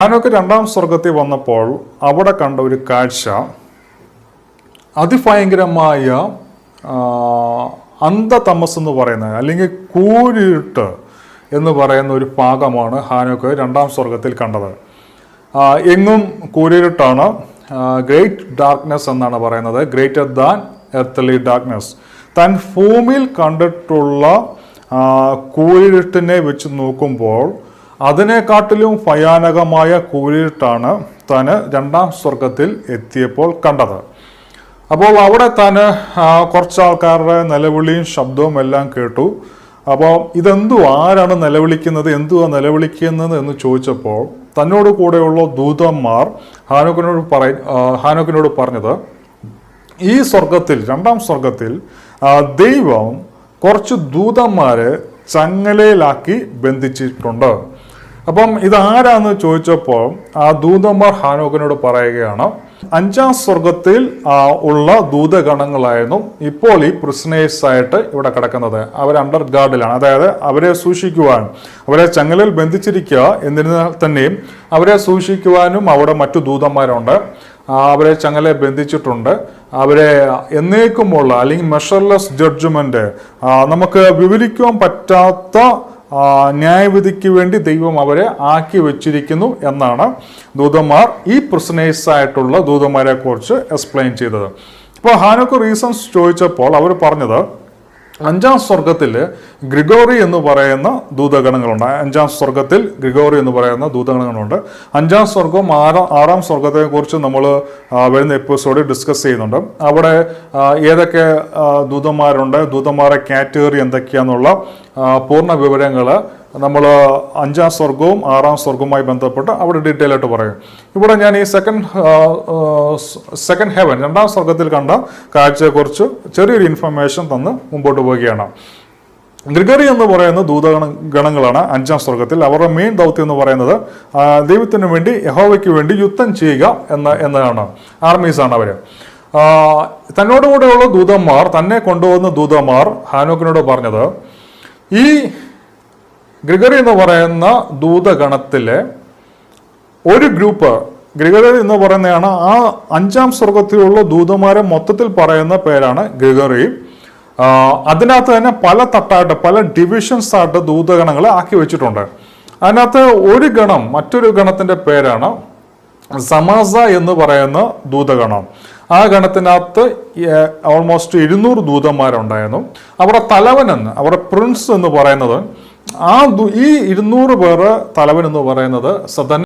ഹാനോക്ക് രണ്ടാം സ്വർഗത്തിൽ വന്നപ്പോൾ അവിടെ കണ്ട ഒരു കാഴ്ച അതിഭയങ്കരമായ അന്ധതമസ് എന്ന് പറയുന്നത് അല്ലെങ്കിൽ കൂരിരുട്ട് എന്ന് പറയുന്ന ഒരു ഭാഗമാണ് ഹാനോക്ക് രണ്ടാം സ്വർഗത്തിൽ കണ്ടത്. എങ്ങും കൂരിരുട്ടാണ്. ഗ്രേറ്റ് ഡാർക്ക്നെസ് എന്നാണ് പറയുന്നത്, ഗ്രേറ്റർ ദാൻ എർത്തലി ഡാർക്ക്നെസ്. താൻ ഭൂമിയിൽ കണ്ടിട്ടുള്ള കൂരിരുട്ടിനെ വെച്ച് നോക്കുമ്പോൾ അതിനെക്കാട്ടിലും ഭയാനകമായ കൂരിരുട്ടാണ് താൻ രണ്ടാം സ്വർഗത്തിൽ എത്തിയപ്പോൾ കണ്ടത്. അപ്പോൾ അവിടെ താൻ കുറച്ച് ആൾക്കാരുടെ നിലവിളിയും ശബ്ദവും എല്ലാം കേട്ടു. അപ്പോൾ ആരാണ് നിലവിളിക്കുന്നത്, നിലവിളിക്കുന്നത് എന്ന് ചോദിച്ചപ്പോൾ തന്നോട് കൂടെയുള്ള ദൂതന്മാർ ഹാനോക്കിനോട് പറഞ്ഞത്, ഈ സ്വർഗത്തിൽ രണ്ടാം സ്വർഗത്തിൽ ദൈവം കുറച്ച് ദൂതന്മാരെ ചങ്ങലയിലാക്കി ബന്ധിച്ചിട്ടുണ്ട്. അപ്പം ഇതാരാന്ന് ചോദിച്ചപ്പോൾ ആ ദൂതന്മാർ ഹാനോക്കിനോട് പറയുകയാണ്, അഞ്ചാം സ്വർഗത്തിൽ ഉള്ള ദൂതഗണങ്ങളായിരുന്നു ഇപ്പോൾ ഈ പ്രിസണേഴ്സ് ആയിട്ട് ഇവിടെ കിടക്കുന്നത്. അവർ അണ്ടർ ഗാർഡിലാണ്, അതായത് അവരെ സൂക്ഷിക്കുവാൻ, അവരെ ചങ്ങലയിൽ ബന്ധിച്ചിരിക്കുക. എന്നിരുന്നാൽ തന്നെയും അവരെ സൂക്ഷിക്കുവാനും അവിടെ മറ്റു ദൂതന്മാരുണ്ട്. അവരെ ചങ്ങലയെ ബന്ധിച്ചിട്ടുണ്ട്. അവരെ എന്നേക്കുമുള്ള അല്ലെങ്കിൽ മെഷർലെസ് ജഡ്ജ്മെന്റ്, നമുക്ക് വിവരിക്കുവാൻ പറ്റാത്ത ന്യായവിധിക്ക് വേണ്ടി ദൈവം അവരെ ആക്കി വെച്ചിരിക്കുന്നു എന്നാണ് ദൂതന്മാർ ഈ പ്രിസണേഴ്സ് ആയിട്ടുള്ള ദൂതന്മാരെ കുറിച്ച് എക്സ്പ്ലെയിൻ ചെയ്തത്. ഇപ്പോൾ ഹാനോക്ക് റീസൺസ് ചോദിച്ചപ്പോൾ അവർ പറഞ്ഞത്, അഞ്ചാം സ്വർഗത്തിൽ ഗ്രിഗോറി എന്ന് പറയുന്ന ദൂതഗണങ്ങളുണ്ട്. അഞ്ചാം സ്വർഗത്തിൽ ഗ്രിഗോറി എന്ന് പറയുന്ന ദൂതഗണങ്ങളുണ്ട്. അഞ്ചാം സ്വർഗവും ആറാം സ്വർഗത്തെ കുറിച്ച് നമ്മൾ വരുന്ന എപ്പിസോഡിൽ ഡിസ്കസ് ചെയ്യുന്നുണ്ട്. അവിടെ ഏതൊക്കെ ദൂതന്മാരുണ്ട്, ദൂതന്മാരുടെ കാറ്റഗറി എന്തൊക്കെയാണെന്നുള്ള പൂർണ്ണ വിവരങ്ങൾ നമ്മൾ അഞ്ചാം സ്വർഗവും ആറാം സ്വർഗവുമായി ബന്ധപ്പെട്ട് അവിടെ ഡീറ്റെയിൽ ആയിട്ട് പറയും. ഇവിടെ ഞാൻ ഈ സെക്കൻഡ് ഹെവൻ രണ്ടാം സ്വർഗത്തിൽ കണ്ട കാഴ്ചയെക്കുറിച്ച് ചെറിയൊരു ഇൻഫർമേഷൻ തന്ന് മുമ്പോട്ട് പോവുകയാണ്. ഗ്രിഗറി എന്ന് പറയുന്ന ദൂതഗണങ്ങളാണ് അഞ്ചാം സ്വർഗത്തിൽ. അവരുടെ മെയിൻ ദൗത്യം എന്ന് പറയുന്നത് ദൈവത്തിന് വേണ്ടി, യഹോവയ്ക്ക് വേണ്ടി യുദ്ധം ചെയ്യുക എന്നതാണ്. ആർമീസാണ് അവർ. തന്നോടുകൂടെയുള്ള ദൂതന്മാർ, തന്നെ കൊണ്ടുവന്ന ദൂതന്മാർ ഹാനോക്കിനോട് പറഞ്ഞത്, ഈ ഗ്രിഗറി എന്ന് പറയുന്ന ദൂതഗണത്തിലെ ഒരു ഗ്രൂപ്പ്, ഗ്രിഗറി എന്ന് പറയുന്നതാണ് ആ അഞ്ചാം സ്വർഗത്തിലുള്ള ദൂതന്മാരെ മൊത്തത്തിൽ പറയുന്ന പേരാണ് ഗ്രിഗറി. അതിനകത്ത് തന്നെ പല തട്ടായിട്ട്, പല ഡിവിഷൻസ് ആയിട്ട് ദൂതഗണങ്ങളെ ആക്കി വെച്ചിട്ടുണ്ട്. അതിനകത്ത് ഒരു ഗണം, മറ്റൊരു ഗണത്തിന്റെ പേരാണ് സമാസ എന്ന് പറയുന്ന ദൂതഗണം. ആ ഗണത്തിനകത്ത് ഓൾമോസ്റ്റ് 200 ദൂതന്മാരുണ്ടായിരുന്നു. അവരുടെ തലവനെന്ന്, അവരുടെ പ്രിൻസ് എന്ന് പറയുന്നത്, ഈ 200 പേര് തലവൻ എന്ന് പറയുന്നത്